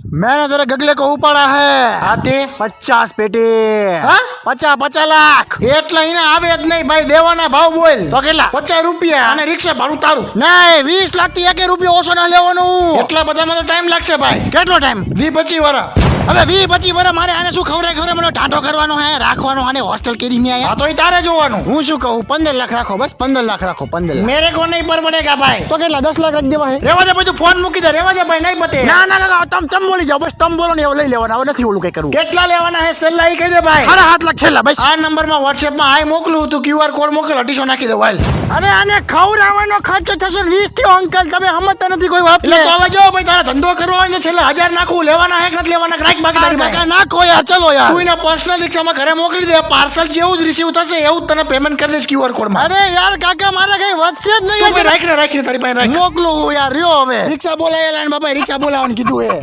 मैंने तेरे गगले को उपाड़ा है हाथी 50 पेटी हाँ? 50 લાખ એટલે એને આવે જ નહીં ભાઈ, દેવાના ભાવ બોલ તો કેટલા? 50 રૂપિયા અને રિક્ષા ભાડું તારું. નહીં 20 લાખ થી 1 રૂપિયો ઓછો ના લેવાનું. એટલા બધામાં તો ટાઈમ લાગશે ભાઈ, કેટલો ટાઈમ? 20-25 વર્ષ. હવે 20-25 વર્ષ મારે આને શું ખવરે મને ઢાંઢો કરવાનો હે, રાખવાનો આને હોસ્ટેલ કરી મેં હા આયા. તો એ તારે જોવાનું. હું શું કહું 15 લાખ રાખો, બસ 15 લાખ રાખો, 15 લાખ. મેરે કો નહીં પર પડેગા ભાઈ. તો કેટલા 10 લાખ રાખી દેવા હે? રેવા દે ભાઈ, તું ફોન મૂકી દે, રેવા દે ભાઈ, નહીં બતે. ના ના ના તમ બોલી જાઓ, બસ તમ બોલો ને એવું લઈ લેવાના, હવે નથી ઓલું કઈ કરવું. કેટલા લેવાના હે સલ્લા ઈ કહી દે ભાઈ. સાડા 7 લાખ છેલ્લા બસ. આ નંબરમાં વોટ્સએપમાં હાય મોકલું, તું QR કોડ મોકલ, 250 નાખી દે હાલ. અરે આને ખવડાવવાનો ખર્ચો થશે 20 થી અંકલ, તમે સમજતા નથી કોઈ વાત. એટલે તો હવે જો ભાઈ, તારા ધંધો કરવો હોય ને છેલ્લે 1000 નાખું, લેવાના હે કે નથી લેવાના, રાખ બાકી તારી કાકા પાસે. નાખો યાર, ચલો યાર. તું એના પર્સનલ રિક્ષામાં ઘરે મોકલી દે, પાર્સલ જેવું જ રિસીવ થશે એવું જ તને પેમેન્ટ કરી દઈશ QR કોડમાં. અરે યાર કાકા મારે કઈ વધશે જ તું નહીં. ભાઈ રાખીને તારી પાસે રાખ. મોકલું યાર, રહ્યો હવે રિક્ષા બોલાયેલા ને બાપા, રિક્ષા બોલાવવાનું કીધું એ.